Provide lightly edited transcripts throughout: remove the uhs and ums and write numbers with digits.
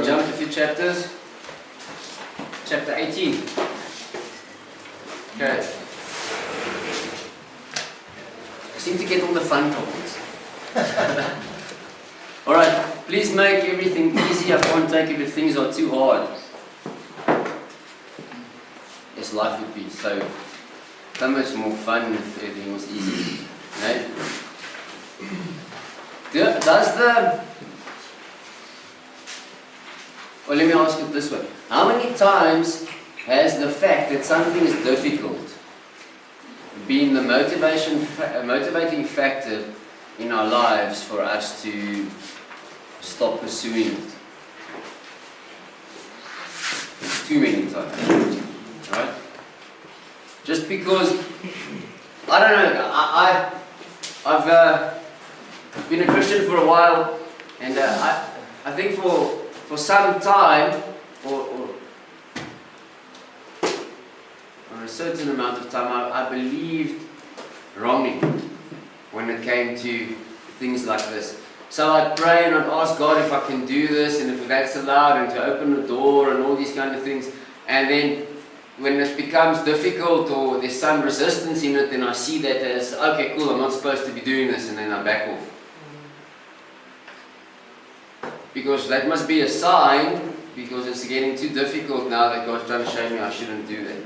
jumped a few chapters. Chapter 18. Okay. I seem to get all the fun topics. Alright, please make everything easy. I can't take it if things are too hard. Yes, life would be so much more fun if everything was easy. Right? Well, let me ask it this way. How many times has the fact that something is difficult been the motivating factor in our lives for us to stop pursuing it? Too many times. Right? Just because, I don't know, I've been a Christian for a while, and I think for some time, or a certain amount of time, I believed wrongly when it came to things like this. So I'd pray and I'd ask God if I can do this and if that's allowed, and to open the door and all these kind of things. And then when it becomes difficult or there's some resistance in it, then I see that as, okay, cool, I'm not supposed to be doing this, and then I back off. Because that must be a sign, because it's getting too difficult now that God's trying to show me I shouldn't do that.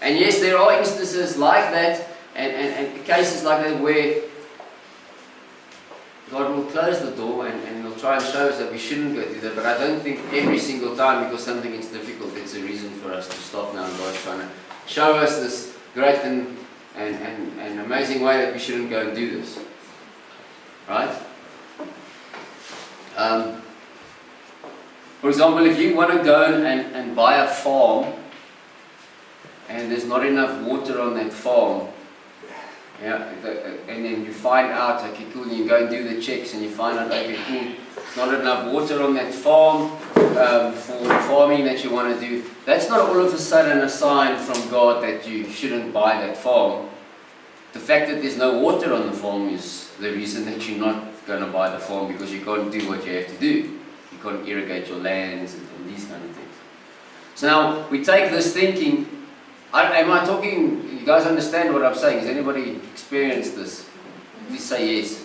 And yes, there are instances like that, and cases like that where God will close the door and will try and show us that we shouldn't go do that. But I don't think every single time, because something is difficult, it's a reason for us to stop now, and God's trying to show us this great and amazing way that we shouldn't go and do this. Right? For example, if you want to go and buy a farm, and there's not enough water on that farm, yeah, and then you find out, okay, cool, you go and do the checks, and you find out, okay, cool, not enough water on that farm for the farming that you want to do. That's not all of a sudden a sign from God that you shouldn't buy that farm. The fact that there's no water on the farm is the reason that you're not going to buy the farm, because you can't do what you have to do. You can't irrigate your lands and these kind of things. So now we take this thinking. Am I talking? You guys understand what I'm saying? Has anybody experienced this? Please say yes.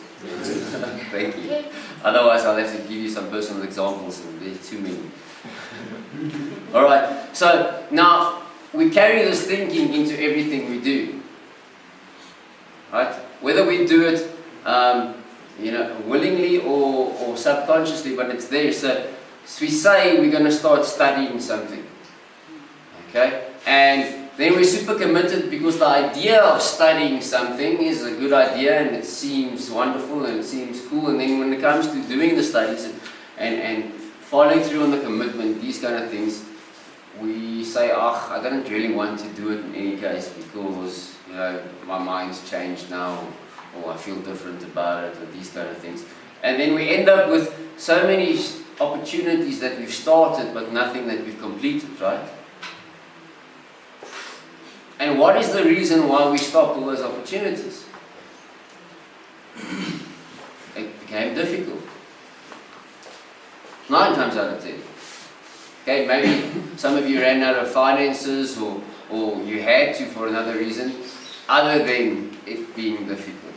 Thank you. Otherwise, I'll have to give you some personal examples, and there's too many. Alright, so now we carry this thinking into everything we do. Right? Whether we do it willingly or subconsciously, but it's there. So we say we're going to start studying something. Okay? And then we're super committed because the idea of studying something is a good idea, and it seems wonderful and it seems cool. And then when it comes to doing the studies and following through on the commitment, these kind of things, we say, I don't really want to do it in any case because my mind's changed now, or I feel different about it, or these kind of things. And then we end up with so many opportunities that we've started but nothing that we've completed, right? And what is the reason why we stopped all those opportunities? It became difficult. 9 times out of 10. Okay, maybe some of you ran out of finances, or you had to for another reason, other than it being difficult.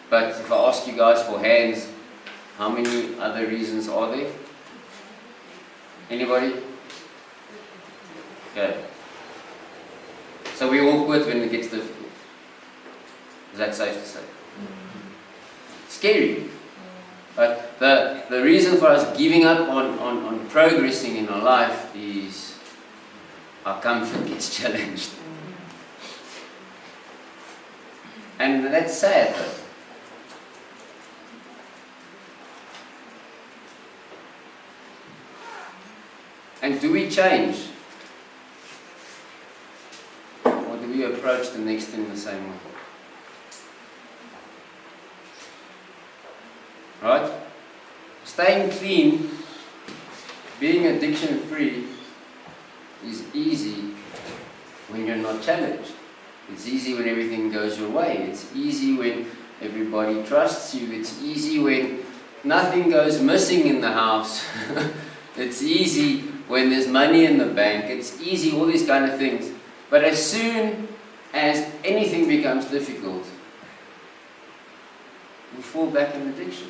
But if I ask you guys for hands, how many other reasons are there? Anybody? Okay. So we all quit when it gets difficult. Is that safe to say? Scary. But the reason for us giving up on progressing in our life is our comfort gets challenged. And that's sad though. And do we change? Or do we approach the next thing the same way? Right? Staying clean, being addiction free is easy when you're not challenged. It's easy when everything goes your way. It's easy when everybody trusts you. It's easy when nothing goes missing in the house. It's easy when there's money in the bank. It's easy, all these kind of things. But as soon as anything becomes difficult, we fall back in addiction.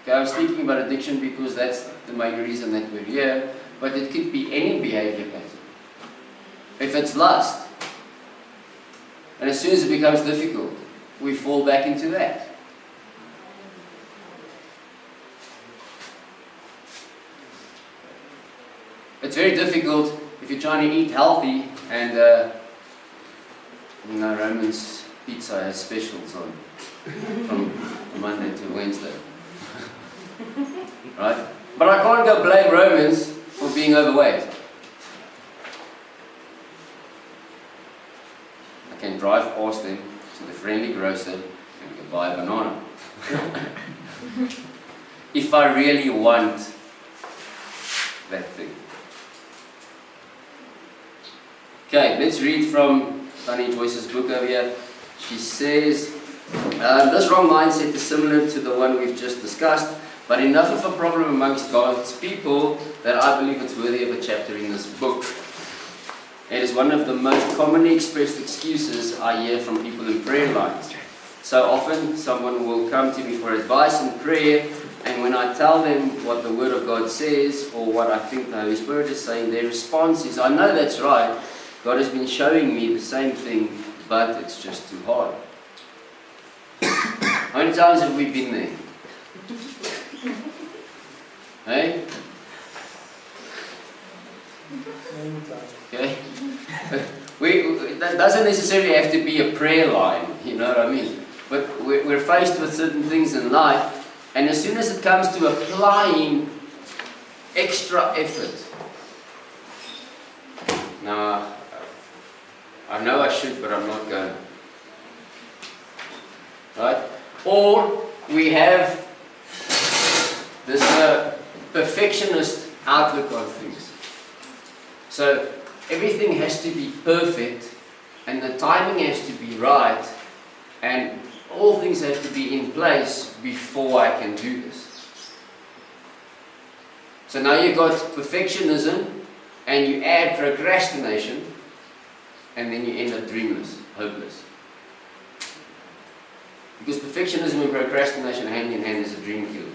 Okay, I'm speaking about addiction because that's the main reason that we're here, but it could be any behavior pattern. If it's lust, and as soon as it becomes difficult, we fall back into that. It's very difficult if you're trying to eat healthy and Romans Pizza has specials on from Monday to Wednesday. Right? But I can't go blame Romans for being overweight. I can drive past them to the friendly grocer and go buy a banana. If I really want that thing. Okay, let's read from Tanya Joyce's book over here. She says, this wrong mindset is similar to the one we've just discussed, but enough of a problem amongst God's people that I believe it's worthy of a chapter in this book. It is one of the most commonly expressed excuses I hear from people in prayer lines. So often someone will come to me for advice in prayer, and when I tell them what the Word of God says or what I think the Holy Spirit is saying, their response is, I know that's right. God has been showing me the same thing, but it's just too hard. How many times have we been there? Hey? Okay? That doesn't necessarily have to be a prayer line, you know what I mean? But we're faced with certain things in life, and as soon as it comes to applying extra effort, now, I know I should, but I'm not going. Right? Or we have this perfectionist outlook on things. So everything has to be perfect, and the timing has to be right, and all things have to be in place before I can do this. So now you've got perfectionism, and you add procrastination, and then you end up dreamless, hopeless. Because perfectionism and procrastination hand in hand is a dream killer.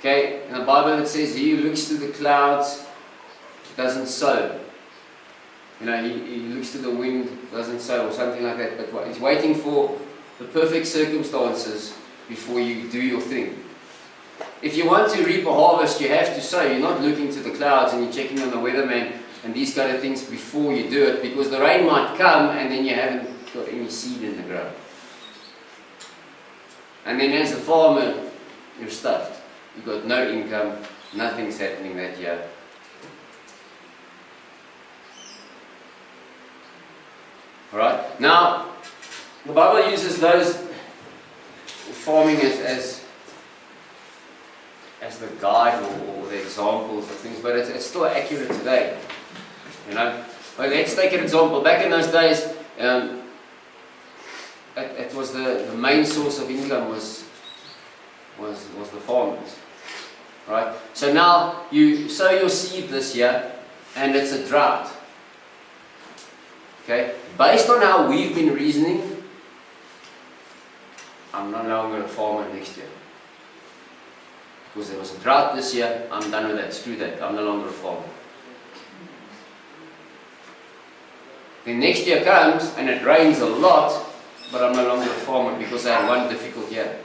Okay, in the Bible it says, he who looks to the clouds doesn't sow. You know, he looks to the wind, doesn't sow, or something like that. But he's waiting for the perfect circumstances before you do your thing. If you want to reap a harvest, you have to sow. You're not looking to the clouds and you're checking on the weatherman and these kind of things before you do it, because the rain might come and then you haven't got any seed in the ground. And then as a farmer, you're stuffed. You've got no income, nothing's happening that year. Alright? Now, the Bible uses those farming as the guide or the examples of things, but it's still accurate today. You know? But let's take an example. Back in those days, it was the main source of income was the farmers. Right? So now you sow your seed this year and it's a drought. Okay? Based on how we've been reasoning, I'm no longer a farmer next year. Because there was a drought this year, I'm done with that, screw that, I'm no longer a farmer. Then next year comes and it rains a lot, but I'm no longer a farmer because I had one difficult year.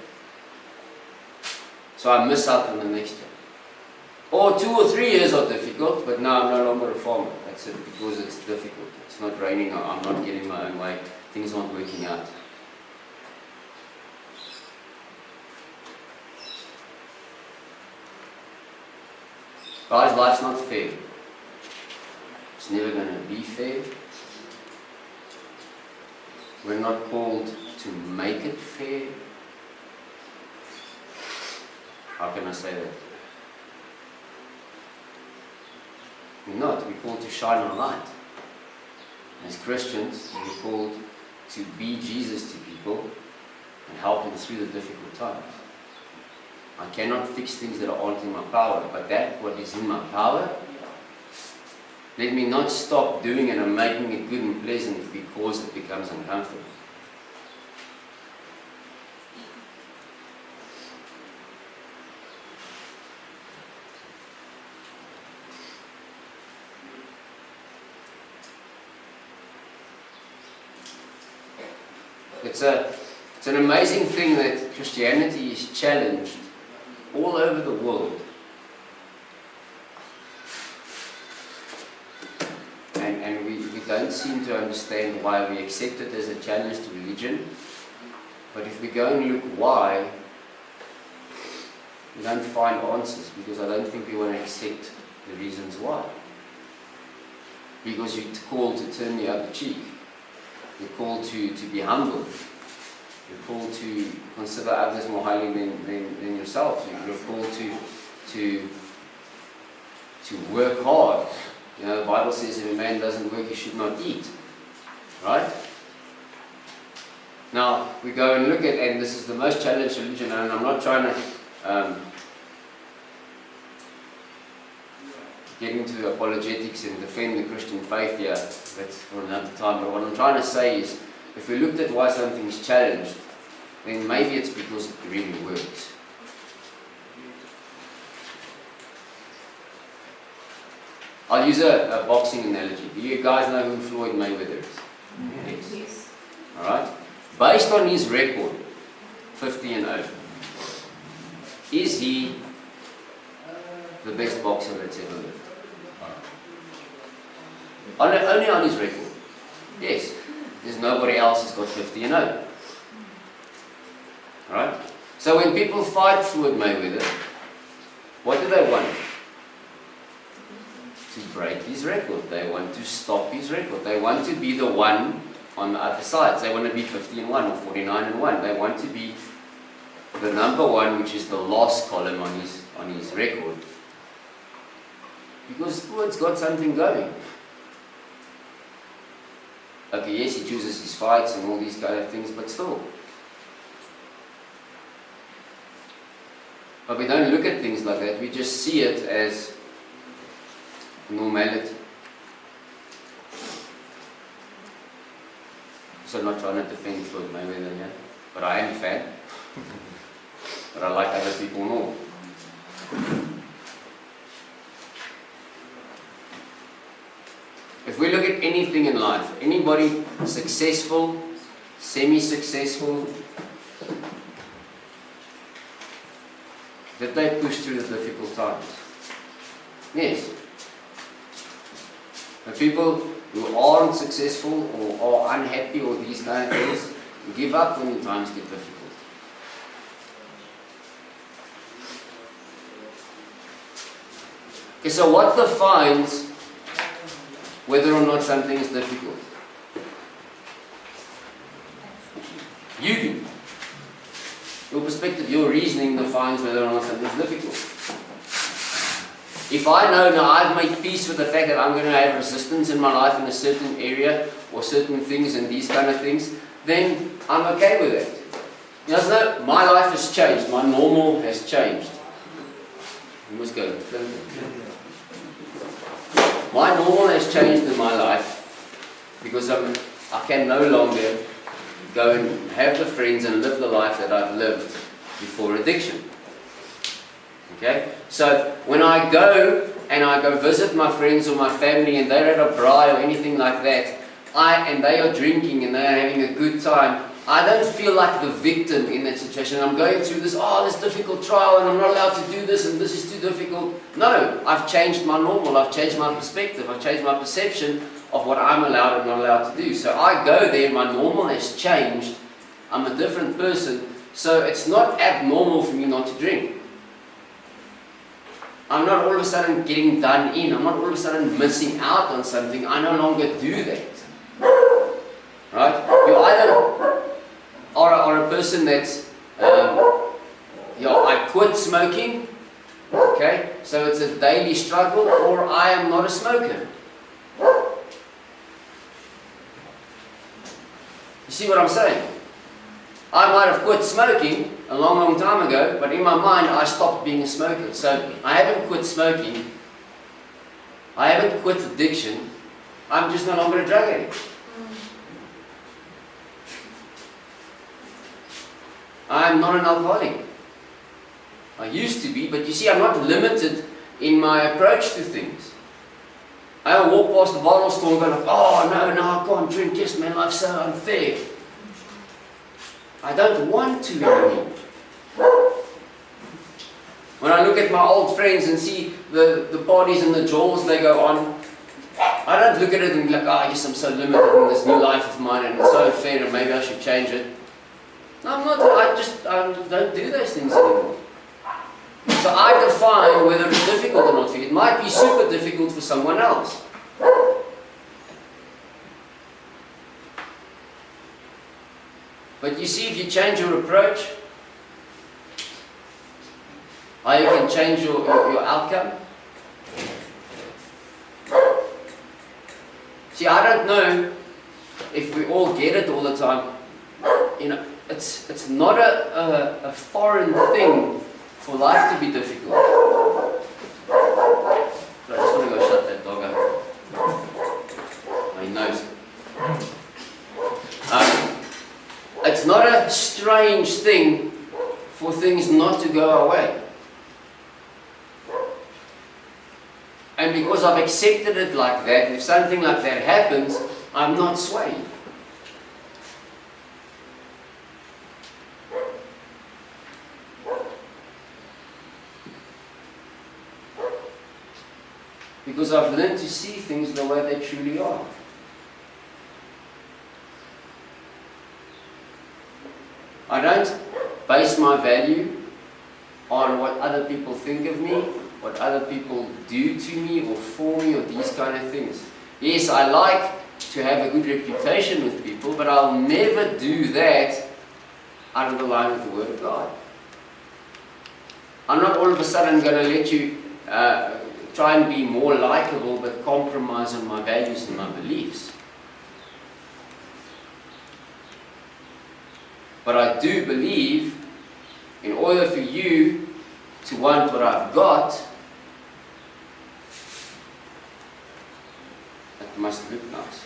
So I miss out on the next year. Or 2 or 3 years are difficult, but now I'm no longer a farmer. That's it, because it's difficult. It's not raining, I'm not getting my own way, things aren't working out. Guys, life's not fair. It's never going to be fair. We're not called to make it fair. How can I say that? We're not. We're called to shine our light. As Christians, we're called to be Jesus to people and help them through the difficult times. I cannot fix things that aren't in my power, but that what is in my power, let me not stop doing it and making it good and pleasant because it becomes uncomfortable. It's an amazing thing that Christianity is challenged all over the world. And we don't seem to understand why we accept it as a challenge to religion. But if we go and look why, we don't find answers, because I don't think we want to accept the reasons why. Because you're called to turn the other cheek. You're called to be humble. You're called to consider others more highly than yourself. You're called to work hard. You know, the Bible says if a man doesn't work, he should not eat. Right? Now, we go and look at, and this is the most challenged religion, and I'm not trying to get into apologetics and defend the Christian faith here. That's for another time. But what I'm trying to say is, if we looked at why something's challenged, then maybe it's because it really works. I'll use a boxing analogy. Do you guys know who Floyd Mayweather is? Yes. Alright? Based on his record, 50-0, is he the best boxer that's ever lived? Only on his record. Yes. There's nobody else who's got 50-0. Right? So when people fight Floyd Mayweather, what do they want? To break his record. They want to stop his record. They want to be the one on the other side. They want to be 50-1 or 49-1. They want to be the number one, which is the loss column on his record. Because Floyd's got something going. Okay, yes, he chooses his fights and all these kind of things, but still. But we don't look at things like that. We just see it as normality. So I'm not trying to defend Floyd Mayweather here, but I am a fan. But I like other people more. If we look at anything in life, anybody successful, semi-successful, did they push through the difficult times? Yes. The people who aren't successful or are unhappy or these kind of things give up when the times get difficult. Okay, so what defines whether or not something is difficult? You do. Your perspective, your reasoning defines whether or not something is difficult. If I know now I've made peace with the fact that I'm going to have resistance in my life in a certain area or certain things and these kind of things, then I'm okay with it. You know, my life has changed. My normal has changed. You must go. My normal has changed in my life because I can no longer go and have the friends and live the life that I've lived before addiction. Okay? So when I go visit my friends or my family and they're at a braai or anything like that, and they are drinking and they are having a good time, I don't feel like the victim in that situation. I'm going through this difficult trial and I'm not allowed to do this and this is too difficult. No, I've changed my normal, I've changed my perspective, I've changed my perception of what I'm allowed and not allowed to do. So I go there, my normal has changed, I'm a different person, so it's not abnormal for me not to drink. I'm not all of a sudden getting done in, I'm not all of a sudden missing out on something, I no longer do that. Right? You either are a person that's, I quit smoking, okay, so it's a daily struggle, or I am not a smoker. You see what I'm saying? I might have quit smoking a long, long time ago, but in my mind I stopped being a smoker. So I haven't quit smoking, I haven't quit addiction, I'm just no longer a drug addict. I'm not an alcoholic. I used to be, but you see, I'm not limited in my approach to things. I don't walk past the bottle store and go like, oh no, I can't drink, yes man, life's so unfair. I don't want to anymore. When I look at my old friends and see the parties and the jauls they go on, I don't look at it and be like, oh yes, I'm so limited in this new life of mine and it's so unfair and maybe I should change it. No, I'm not. I don't do those things anymore. So I define whether it's difficult or not for you. It might be super difficult for someone else. But you see, if you change your approach, how you can change your outcome. See, I don't know if we all get it all the time. You know, it's not a foreign thing for life to be difficult. So I just want to go shut that dog out. Oh, he knows. It's not a strange thing for things not to go our way. And because I've accepted it like that, if something like that happens, I'm not swayed. Because I've learned to see things the way they truly are. I don't base my value on what other people think of me, what other people do to me or for me or these kind of things. Yes, I like to have a good reputation with people, but I'll never do that out of the line with the Word of God. I'm not all of a sudden going to let you try and be more likable but compromise on my values and my beliefs. But I do believe in order for you to want what I've got, it must look nice.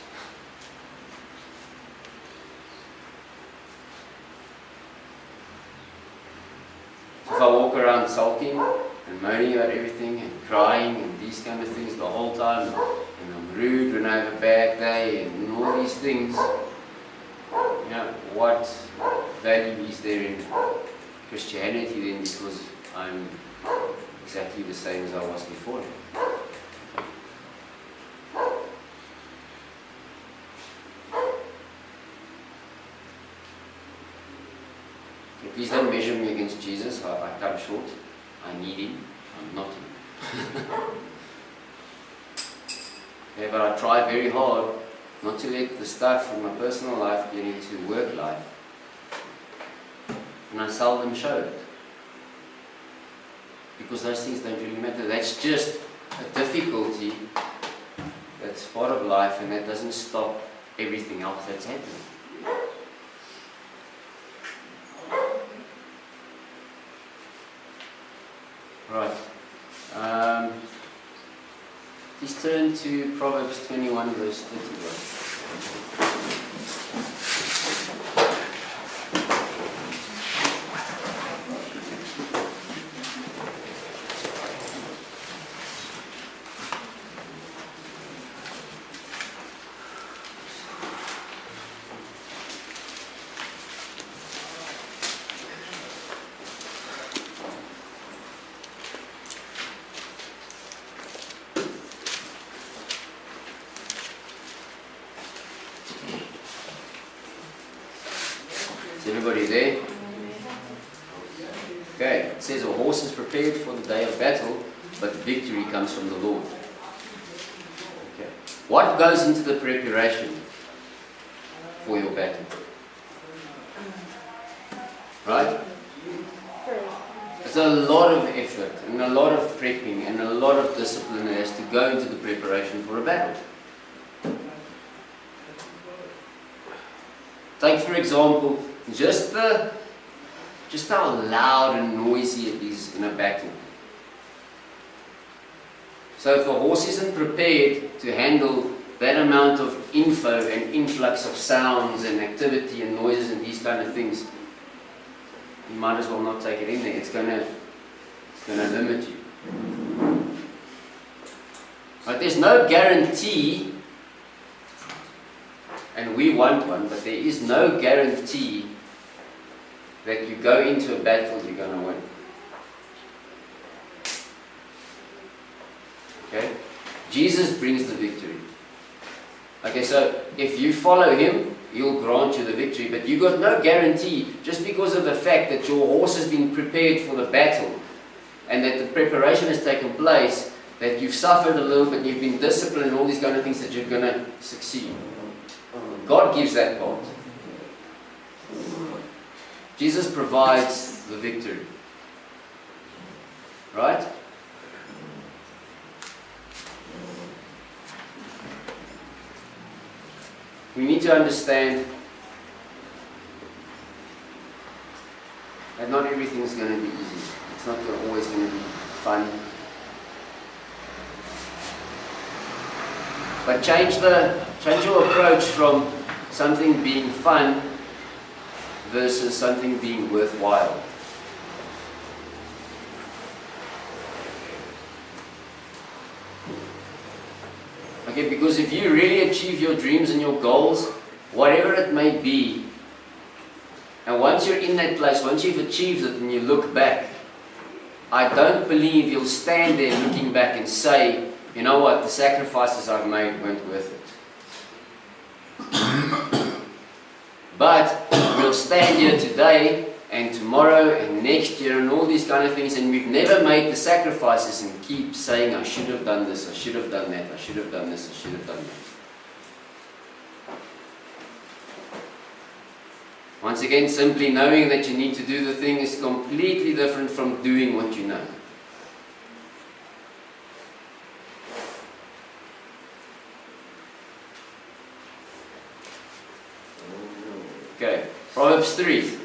So if I walk around sulking and moaning about everything and crying and these kind of things the whole time, and I'm rude when I have a bad day and all these things, you know, what value is there in Christianity then, because I'm exactly the same as I was before? So please don't measure me against Jesus. I come short. I need Him. I'm not Him. Okay, but I try very hard not to let the stuff from my personal life get into work life. And I seldom show it. Because those things don't really matter. That's just a difficulty that's part of life, and that doesn't stop everything else that's happening. Right. Please turn to Proverbs 21 verse 31. Is everybody there? Okay, it says a horse is prepared for the day of battle, but victory comes from the Lord. Okay. What goes into the preparation for your battle? Right? There's a lot of effort and a lot of prepping and a lot of discipline that has to go into the preparation for a battle. Take for example just how loud and noisy it is in a battle. So if the horse isn't prepared to handle that amount of info and influx of sounds and activity and noises and these kind of things, you might as well not take it in there. It's gonna limit you. But there's no guarantee, and we want one, but there is no guarantee that you go into a battle, you're going to win. Okay? Jesus brings the victory. Okay, so if you follow him, he'll grant you the victory, but you got no guarantee just because of the fact that your horse has been prepared for the battle and that the preparation has taken place, that you've suffered a little bit, you've been disciplined and all these kind of things, that you're going to succeed. God gives that part. Jesus provides the victory. Right? We need to understand that not everything is going to be easy. It's not always going to be fun. But change your approach from something being fun versus something being worthwhile. Okay, because if you really achieve your dreams and your goals, whatever it may be, and once you're in that place, once you've achieved it and you look back, I don't believe you'll stand there looking back and say, you know what, the sacrifices I've made weren't worth it. But we'll stand here today and tomorrow and next year and all these kind of things, and we've never made the sacrifices and keep saying, I should have done this, I should have done that, I should have done this, I should have done that. Once again, simply knowing that you need to do the thing is completely different from doing what you know. Okay, Proverbs 3.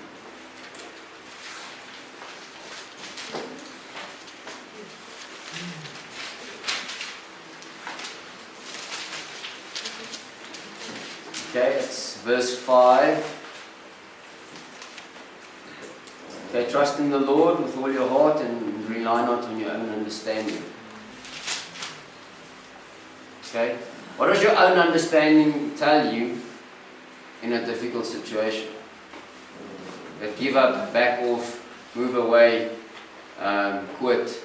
Okay, it's verse 5. Okay, trust in the Lord with all your heart and rely not on your own understanding. Okay, what does your own understanding tell you in a difficult situation? That give up, back off, move away, quit.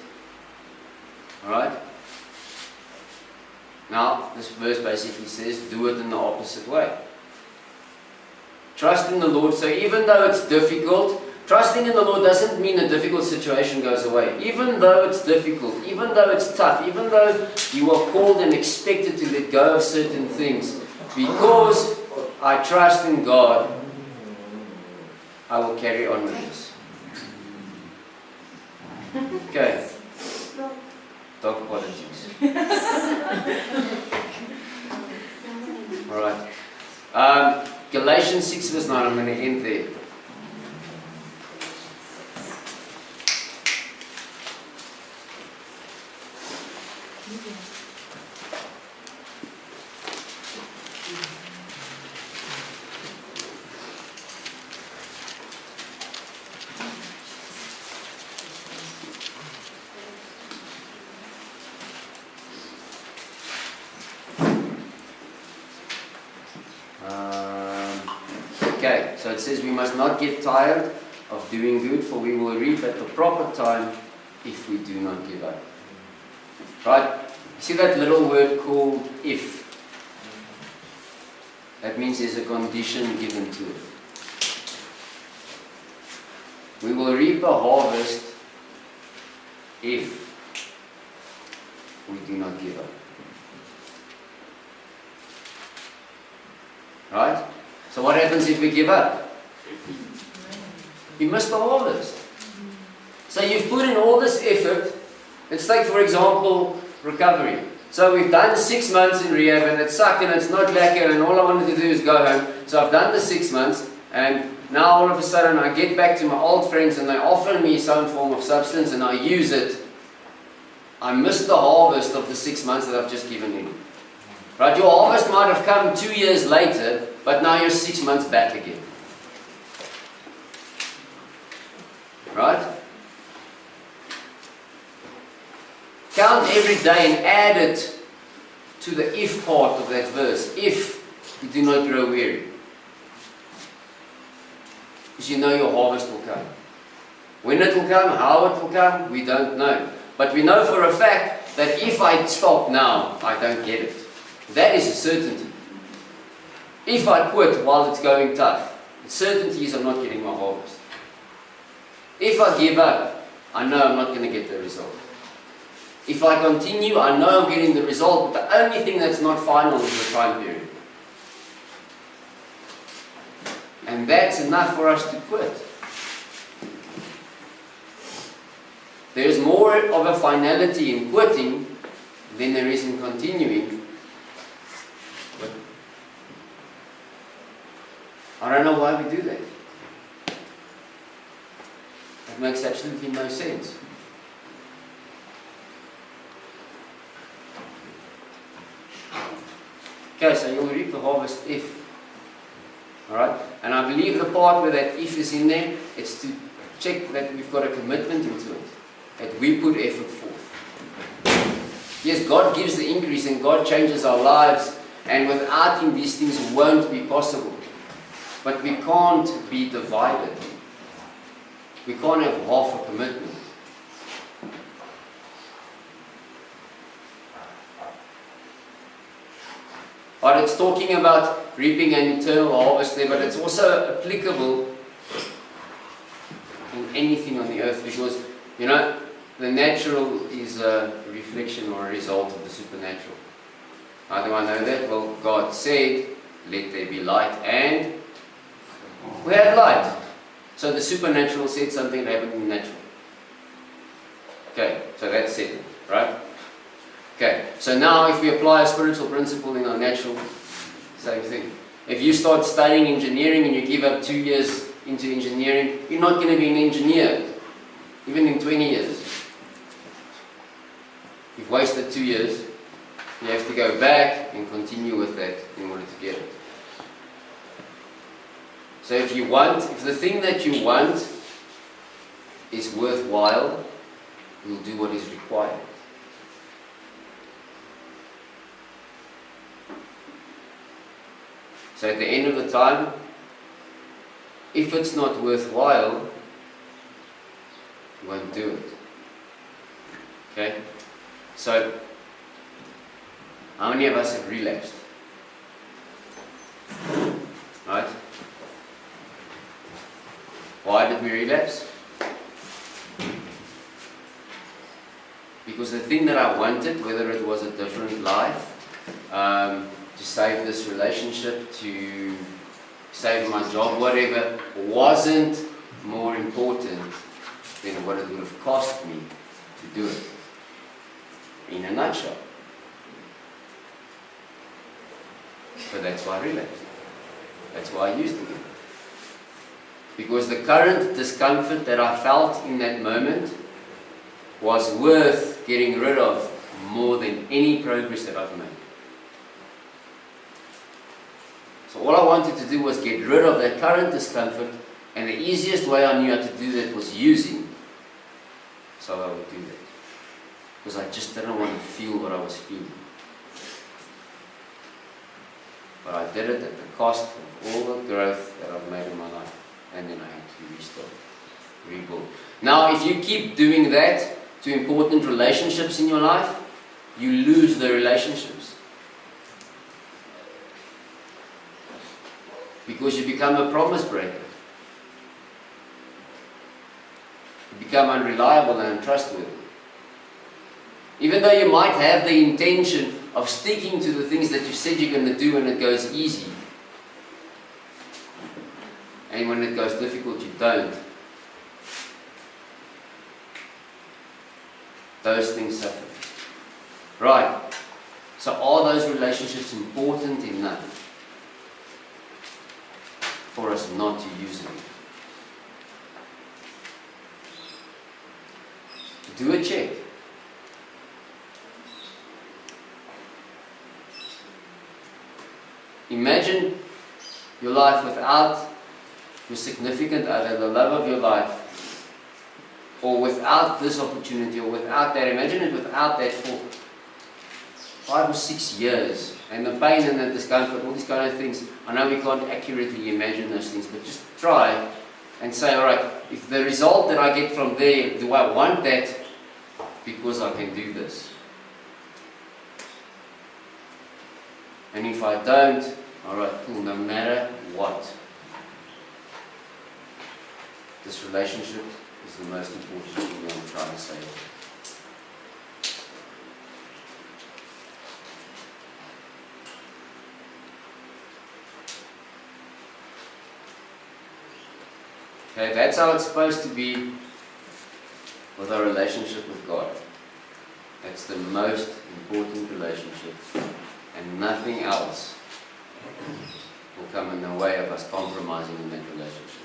Alright? Now, this verse basically says, do it in the opposite way. Trust in the Lord. So even though it's difficult, trusting in the Lord doesn't mean a difficult situation goes away. Even though it's difficult, even though it's tough, even though you are called and expected to let go of certain things, because I trust in God, I will carry on with this. Okay. Dog politics. Alright. Galatians 6 verse 9, I'm going to end there. Okay, so it says we must not get tired of doing good, for we will reap at the proper time if we do not give up. Right? See that little word called if? That means there's a condition given to it. We will reap a harvest if we do not give up. Right? So what happens if we give up? You miss the harvest. So you've put in all this effort. Let's take, for example, recovery. So we've done 6 months in rehab and it sucked and it's not lekker and all I wanted to do is go home. So I've done the 6 months and now all of a sudden I get back to my old friends and they offer me some form of substance and I use it, I miss the harvest of the 6 months that I've just given in. Right? Your harvest might have come 2 years later, but now you're 6 months back again. Right? Count every day and add it to the if part of that verse. If you do not grow weary. Because you know your harvest will come. When it will come, how it will come, we don't know. But we know for a fact that if I stop now, I don't get it. That is a certainty. If I quit while it's going tough, the certainty is I'm not getting my harvest. If I give up, I know I'm not going to get the result. If I continue, I know I'm getting the result, but the only thing that's not final is the time period. And that's enough for us to quit. There is more of a finality in quitting than there is in continuing. But I don't know why we do that. It makes absolutely no sense. Okay, so you'll reap the harvest if. Alright? And I believe the part where that if is in there, it's to check that we've got a commitment into it. That we put effort forth. Yes, God gives the increase and God changes our lives, and without Him these things won't be possible. But we can't be divided. We can't have half a commitment. But it's talking about reaping an eternal harvest there, but it's also applicable in anything on the earth, because, you know, the natural is a reflection or a result of the supernatural. How do I know that? Well, God said, let there be light, and we had light. So the supernatural said something that happened in the natural. Okay, so that's settled, right? Okay, so now if we apply a spiritual principle in our natural, same thing. If you start studying engineering and you give up 2 years into engineering, you're not going to be an engineer, even in 20 years. You've wasted 2 years. You have to go back and continue with that in order to get it. So if the thing that you want is worthwhile, you'll do what is required. So at the end of the time, if it's not worthwhile, you won't do it. Okay? So, how many of us have relapsed? Right? Why did we relapse? Because the thing that I wanted, whether it was a different life, to save this relationship, to save my job, whatever, wasn't more important than what it would have cost me to do it. In a nutshell. So that's why I relapsed. That's why I used it. Because the current discomfort that I felt in that moment was worth getting rid of more than any progress that I've made. So all I wanted to do was get rid of that current discomfort, and the easiest way I knew how to do that was using. So I would do that. Because I just didn't want to feel what I was feeling. But I did it at the cost of all the growth that I've made in my life. And then I had to restart, rebuild. Now, if you keep doing that to important relationships in your life, you lose the relationships. Because you become a promise breaker. You become unreliable and untrustworthy. Even though you might have the intention of sticking to the things that you said you're going to do and it goes easy. And when it goes difficult, you don't. Those things suffer. Right. So are those relationships important enough for us not to use it. Do a check. Imagine your life without your significant other, the love of your life, or without this opportunity, or without that. Imagine it without that for 5 or 6 years, and the pain and the discomfort, all these kind of things. I know we can't accurately imagine those things, but just try and say, all right, if the result that I get from there, do I want that because I can do this? And if I don't, all right, cool, no matter what, this relationship is the most important thing I'm trying to say. Okay, that's how it's supposed to be with our relationship with God. That's the most important relationship, and nothing else will come in the way of us compromising in that relationship.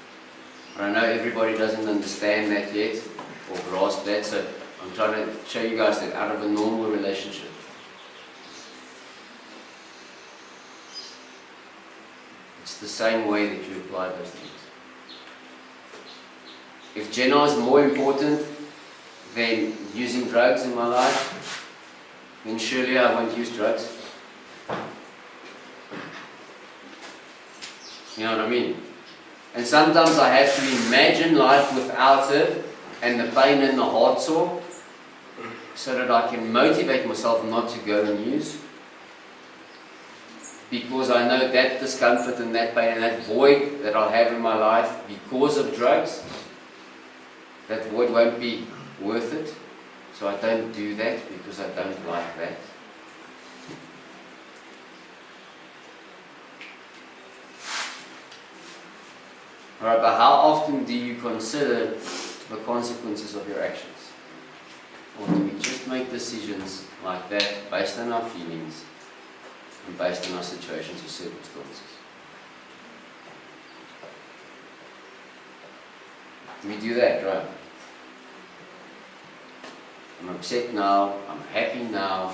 But I know everybody doesn't understand that yet, or grasp that, so I'm trying to show you guys that out of a normal relationship, it's the same way that you apply those things. If Jenna is more important than using drugs in my life, then surely I won't use drugs. You know what I mean? And sometimes I have to imagine life without her and the pain and the heart sore so that I can motivate myself not to go and use. Because I know that discomfort and that pain and that void that I'll have in my life because of drugs, that void won't be worth it. So I don't do that because I don't like that. Alright, but how often do you consider the consequences of your actions? Or do we just make decisions like that based on our feelings and based on our situations or circumstances? We do that, right? I'm upset now, I'm happy now.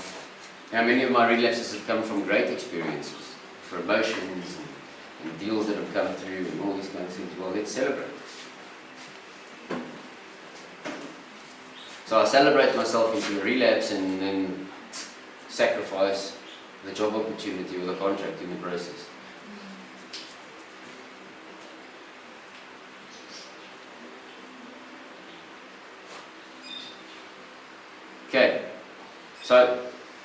Now, many of my relapses have come from great experiences, promotions, and deals that have come through, and all these kind of things. Well, let's celebrate. So I celebrate myself into a relapse and then sacrifice the job opportunity or the contract in the process. Okay, so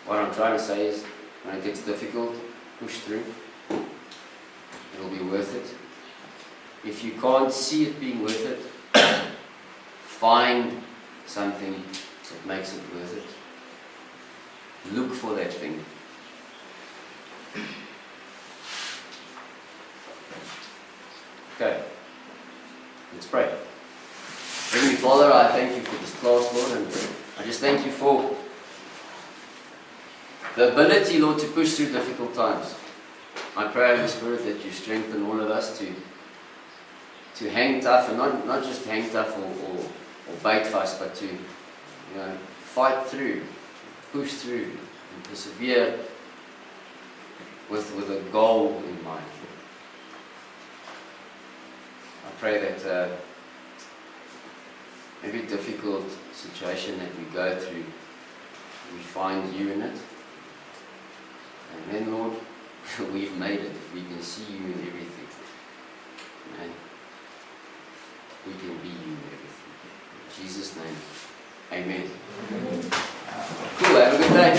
what I'm trying to say is, when it gets difficult, push through. It'll be worth it. If you can't see it being worth it, find something that makes it worth it. Look for that thing. Okay, let's pray. Heavenly Father, I thank you for this class, Lord, and I just thank you for the ability, Lord, to push through difficult times. I pray, Holy Spirit, that you strengthen all of us to hang tough, and not just hang tough or bait fast, but to fight through, push through, and persevere with a goal in mind. I pray that every difficult situation that we go through, we find you in it. And then, Lord, we've made it. We can see you in everything. And we can be you in everything. In Jesus' name, amen. Cool, have a good day.